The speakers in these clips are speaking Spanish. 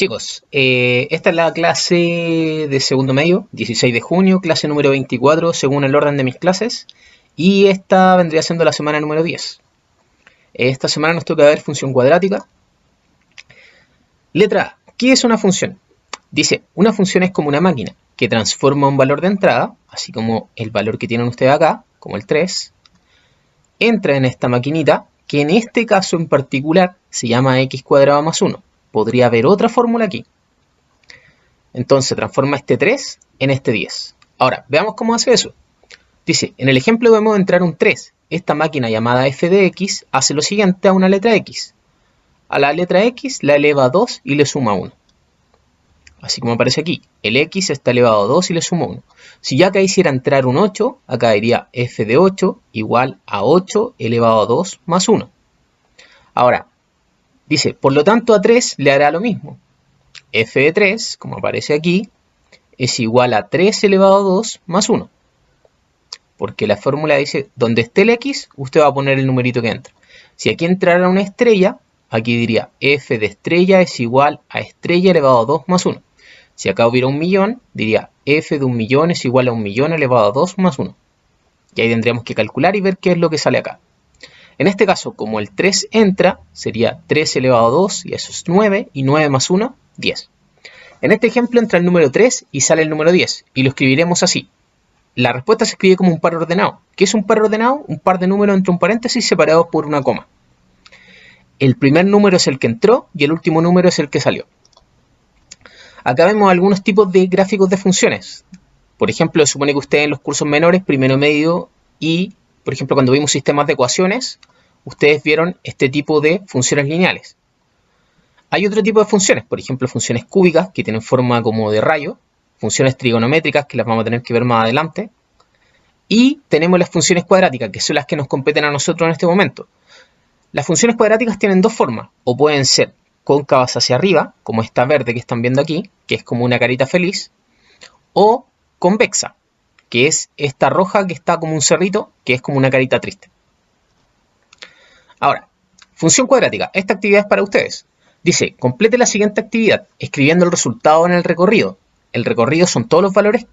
Chicos, esta es la clase de segundo medio, 16 de junio, clase número 24 según el orden de mis clases. Y esta vendría siendo la semana número 10. Esta semana nos toca ver función cuadrática. Letra A. ¿Qué es una función? Dice, una función es como una máquina que transforma un valor de entrada, así como el valor que tienen ustedes acá, como el 3, entra en esta maquinita, que en este caso en particular se llama x cuadrado más 1. Podría haber otra fórmula aquí. Entonces transforma este 3 en este 10. Ahora, veamos cómo hace eso. Dice, en el ejemplo vemos entrar un 3. Esta máquina llamada f de x hace lo siguiente a una letra x. A la letra x la eleva a 2 y le suma 1. Así como aparece aquí, el x está elevado a 2 y le sumo 1. Si ya acá hiciera entrar un 8, acá iría f de 8 igual a 8 elevado a 2 más 1. Ahora, dice, por lo tanto a 3 le hará lo mismo. F de 3, como aparece aquí, es igual a 3 elevado a 2 más 1. Porque la fórmula dice, donde esté el x, usted va a poner el numerito que entra. Si aquí entrara una estrella, aquí diría f de estrella es igual a estrella elevado a 2 más 1. Si acá hubiera un millón, diría f de un millón es igual a un millón elevado a 2 más 1. Y ahí tendríamos que calcular y ver qué es lo que sale acá. En este caso, como el 3 entra, sería 3 elevado a 2, y eso es 9, y 9 más 1, 10. En este ejemplo entra el número 3 y sale el número 10, y lo escribiremos así. La respuesta se escribe como un par ordenado. ¿Qué es un par ordenado? Un par de números entre un paréntesis separados por una coma. El primer número es el que entró y el último número es el que salió. Acá vemos algunos tipos de gráficos de funciones. Por ejemplo, supone que ustedes en los cursos menores, primero medio y, por ejemplo, cuando vimos sistemas de ecuaciones, ustedes vieron este tipo de funciones lineales. Hay otro tipo de funciones, por ejemplo, funciones cúbicas que tienen forma como de rayo, funciones trigonométricas que las vamos a tener que ver más adelante, y tenemos las funciones cuadráticas, que son las que nos competen a nosotros en este momento. Las funciones cuadráticas tienen dos formas, o pueden ser cóncavas hacia arriba, como esta verde que están viendo aquí, que es como una carita feliz, o convexa, que es esta roja que está como un cerrito, que es como una carita triste. Ahora, función cuadrática, esta actividad es para ustedes. Dice, complete la siguiente actividad, escribiendo el resultado en el recorrido. El recorrido son todos los valores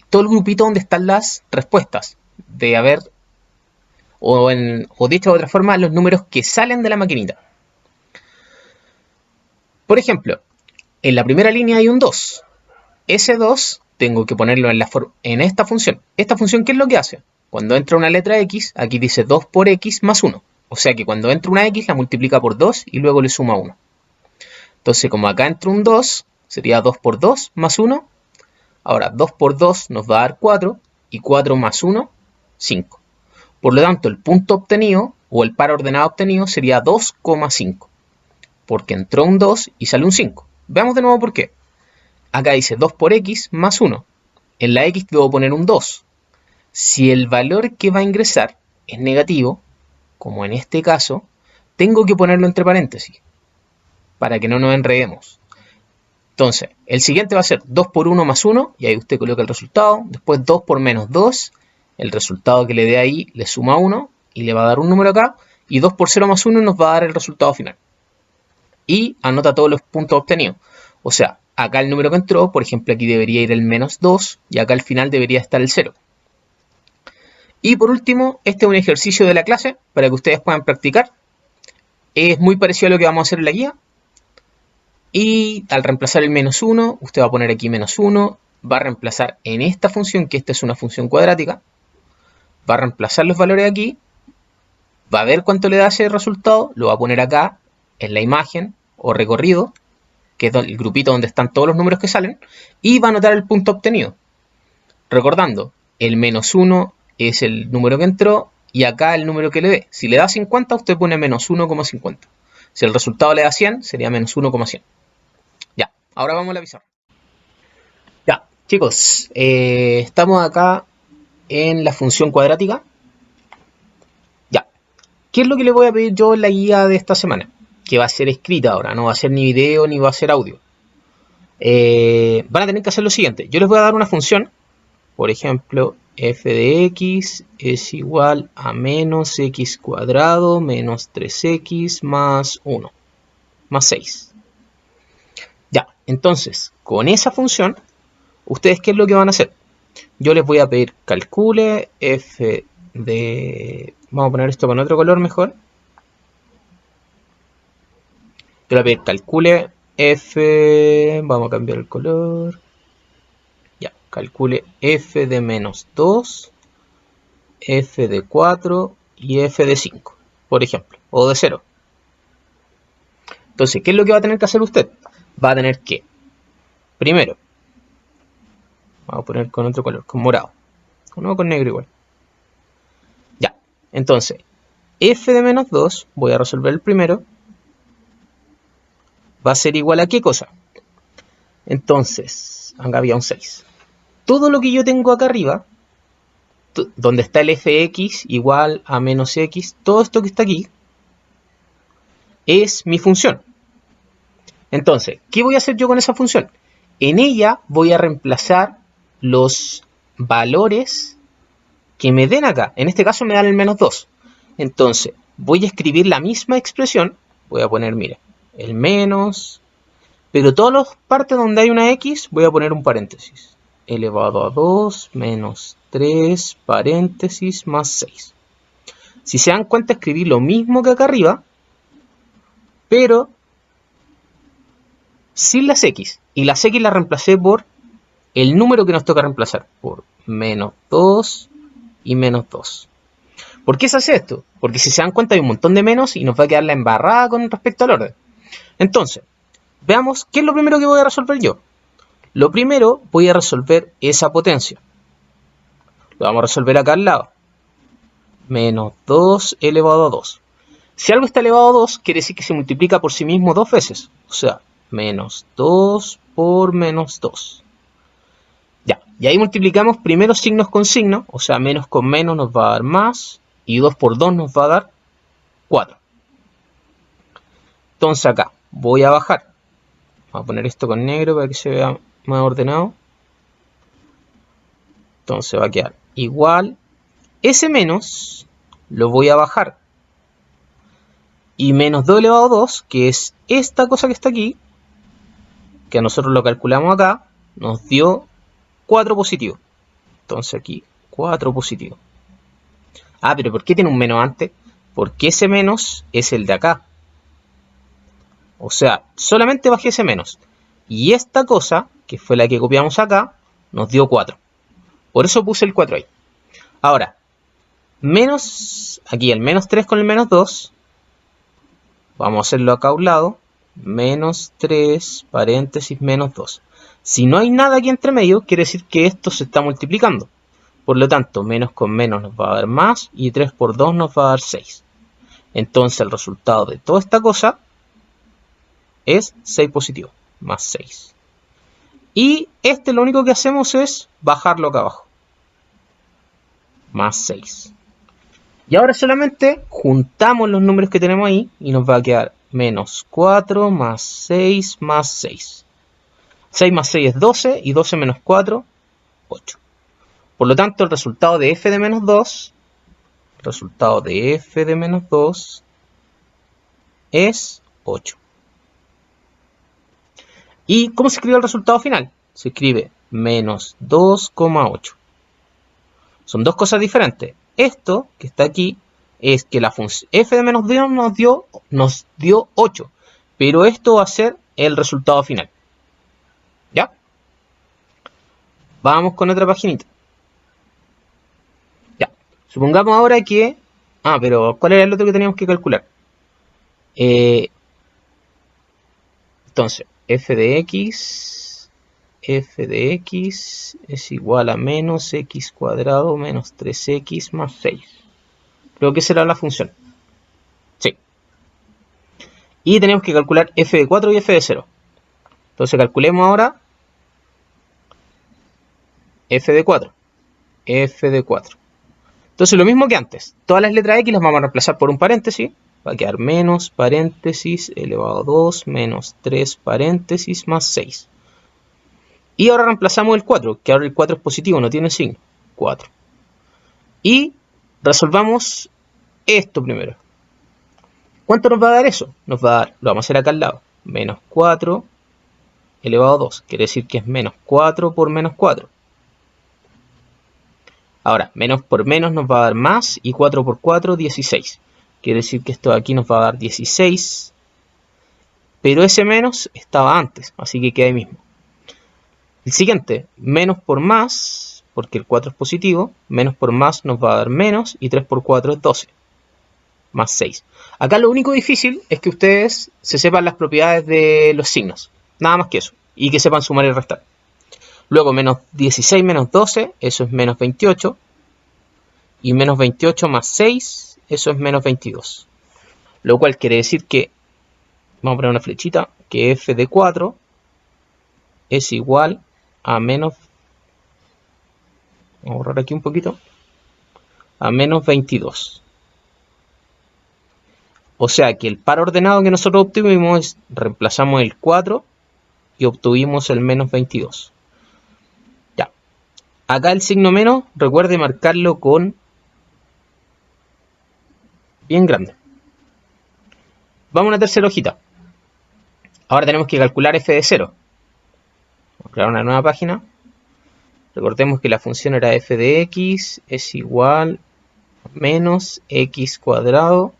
todo el grupito donde están las respuestas, de haber, o dicho de otra forma, los números que salen de la maquinita. Por ejemplo, en la primera línea hay un 2. Ese 2 tengo que ponerlo en esta función. ¿Esta función qué es lo que hace? Cuando entra una letra x, aquí dice 2 por x más 1. O sea que cuando entra una x la multiplica por 2 y luego le suma 1. Entonces, como acá entra un 2, sería 2 por 2 más 1. Ahora, 2 por 2 nos va a dar 4, y 4 más 1, 5. Por lo tanto, el punto obtenido, o el par ordenado obtenido, sería 2,5. Porque entró un 2 y sale un 5. Veamos de nuevo por qué. Acá dice 2 por x más 1. En la x debo poner un 2. Si el valor que va a ingresar es negativo, como en este caso, tengo que ponerlo entre paréntesis, para que no nos enredemos. Entonces, el siguiente va a ser 2 por 1 más 1, y ahí usted coloca el resultado. Después 2 por menos 2, el resultado que le dé ahí le suma 1, y le va a dar un número acá. Y 2 por 0 más 1 nos va a dar el resultado final. Y anota todos los puntos obtenidos. O sea, acá el número que entró, por ejemplo, aquí debería ir el menos 2, y acá al final debería estar el 0. Y por último, este es un ejercicio de la clase, para que ustedes puedan practicar. Es muy parecido a lo que vamos a hacer en la guía. Y al reemplazar el menos 1, usted va a poner aquí menos 1, va a reemplazar en esta función, que esta es una función cuadrática, va a reemplazar los valores aquí, va a ver cuánto le da ese resultado, lo va a poner acá en la imagen o recorrido, que es el grupito donde están todos los números que salen, y va a anotar el punto obtenido. Recordando, el menos 1 es el número que entró, y acá el número que le dé. Si le da 50, usted pone menos 1,50. Si el resultado le da 100, sería menos 1,100. Ya, ahora vamos a la pizarra. Ya, chicos, estamos acá en la función cuadrática. Ya, ¿qué es lo que le voy a pedir yo en la guía de esta semana? Que va a ser escrita ahora, no va a ser ni video ni va a ser audio. Van a tener que hacer lo siguiente. Yo les voy a dar una función, por ejemplo, f de x es igual a menos x cuadrado menos 3x más 1, más 6. Ya, entonces, con esa función, ¿ustedes qué es lo que van a hacer? Yo les voy a pedir calcule f de... Vamos a poner esto con otro color mejor. Yo le voy a pedir calcule f... Vamos a cambiar el color. Ya, calcule f de menos 2, f de 4 y f de 5, por ejemplo, o de 0. Entonces, ¿qué es lo que va a tener que hacer usted? Va a tener que, primero, vamos a poner con otro color, con morado, no con negro igual. Ya, entonces, f de menos 2, voy a resolver el primero, va a ser igual a ¿qué cosa? Entonces, acá había un 6. Todo lo que yo tengo acá arriba, donde está el fx igual a menos x, todo esto que está aquí, es mi función. Entonces, ¿qué voy a hacer yo con esa función? En ella voy a reemplazar los valores que me den acá. En este caso me dan el menos 2. Entonces, voy a escribir la misma expresión. Voy a poner, mire, el menos. Pero todas las partes donde hay una x, voy a poner un paréntesis. Elevado a 2 menos 3 paréntesis más 6. Si se dan cuenta, escribí lo mismo que acá arriba, pero sin las x. Y las x las reemplacé por el número que nos toca reemplazar, por menos 2 y menos 2. ¿Por qué se hace esto? Porque si se dan cuenta hay un montón de menos y nos va a quedar la embarrada con respecto al orden. Entonces, veamos qué es lo primero que voy a resolver yo. Lo primero voy a resolver esa potencia. Lo vamos a resolver acá al lado. Menos 2 elevado a 2. Si algo está elevado a 2, quiere decir que se multiplica por sí mismo dos veces. O sea, menos 2 por menos 2. Ya, y ahí multiplicamos primero signos con signos. O sea, menos con menos nos va a dar más. Y 2 por 2 nos va a dar 4. Entonces acá voy a bajar. Vamos a poner esto con negro para que se vea más ordenado. Entonces va a quedar igual. Ese menos lo voy a bajar. Y menos 2 elevado a 2, que es esta cosa que está aquí, que nosotros lo calculamos acá, nos dio 4 positivo. Entonces aquí 4 positivo. Ah, pero ¿por qué tiene un menos antes? Porque ese menos es el de acá. O sea, solamente bajé ese menos. Y esta cosa, que fue la que copiamos acá, nos dio 4. Por eso puse el 4 ahí. Ahora, menos, aquí el menos 3 con el menos 2. Vamos a hacerlo acá a un lado. Menos 3, paréntesis, menos 2. Si no hay nada aquí entre medio, quiere decir que esto se está multiplicando. Por lo tanto, menos con menos nos va a dar más. Y 3 por 2 nos va a dar 6. Entonces el resultado de toda esta cosa es 6 positivo. Más 6. Y este lo único que hacemos es bajarlo acá abajo. Más 6. Y ahora solamente juntamos los números que tenemos ahí y nos va a quedar menos 4 más 6 más 6. 6 más 6 es 12 y 12 menos 4, 8. Por lo tanto, el resultado de f de menos 2, es 8. ¿Y cómo se escribe el resultado final? Se escribe menos 2,8. Son dos cosas diferentes. Esto que está aquí es que la función f de menos 2 nos dio 8. Pero esto va a ser el resultado final. ¿Ya? Vamos con otra paginita. Ya. Supongamos ahora que... Ah, pero ¿cuál era el otro que teníamos que calcular? Entonces, f de x es igual a menos x cuadrado menos 3x más 6. Creo que será la función. Sí. Y tenemos que calcular f de 4 y f de 0. Entonces calculemos ahora f de 4. Entonces lo mismo que antes. Todas las letras x las vamos a reemplazar por un paréntesis. Va a quedar menos paréntesis elevado a 2 menos 3 paréntesis más 6. Y ahora reemplazamos el 4, que ahora el 4 es positivo, no tiene signo. 4. Y resolvamos esto primero. ¿Cuánto nos va a dar eso? Nos va a dar, lo vamos a hacer acá al lado, menos 4 elevado a 2. Quiere decir que es menos 4 por menos 4. Ahora, menos por menos nos va a dar más, y 4 por 4, 16. Quiere decir que esto de aquí nos va a dar 16. Pero ese menos estaba antes, así que queda ahí mismo. El siguiente, menos por más, porque el 4 es positivo, menos por más nos va a dar menos, y 3 por 4 es 12. Más 6. Acá lo único difícil es que ustedes se sepan las propiedades de los signos. Nada más que eso. Y que sepan sumar y restar. Luego menos 16 menos 12, eso es menos 28. Y menos 28 más 6, eso es menos 22. Lo cual quiere decir que, vamos a poner una flechita, que f de 4 es igual a menos, vamos a borrar aquí un poquito, a menos 22. O sea que el par ordenado que nosotros obtuvimos es, reemplazamos el 4 y obtuvimos el menos 22. Ya. Acá el signo menos, recuerde marcarlo con bien grande. Vamos a una tercera hojita. Ahora tenemos que calcular f de 0. Vamos a crear una nueva página. Recordemos que la función era f de x es igual a menos x cuadrado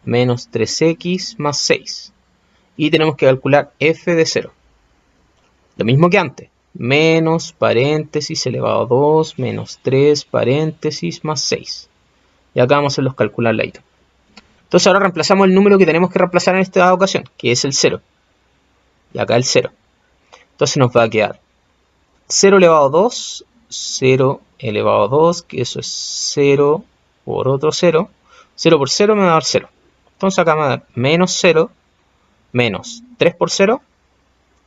menos 3x más 6. Y tenemos que calcular f de 0. Lo mismo que antes. Menos paréntesis elevado a 2 menos 3 paréntesis más 6. Y acá vamos a hacer los cálculos al ladito. Entonces ahora reemplazamos el número que tenemos que reemplazar en esta ocasión, que es el 0. Y acá el 0. Entonces nos va a quedar 0 elevado a 2, 0 elevado a 2, que eso es 0 por otro 0. 0 por 0 me va a dar 0. Entonces acá me va a dar menos 0, menos 3 por 0,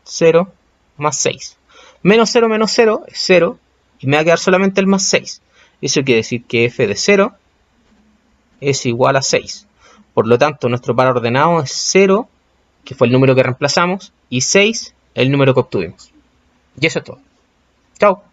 0, más 6. Menos 0 es 0, y me va a quedar solamente el más 6. Eso quiere decir que f de 0 es igual a 6. Por lo tanto, nuestro par ordenado es 0, que fue el número que reemplazamos, y 6, el número que obtuvimos. Y eso es todo. Chao.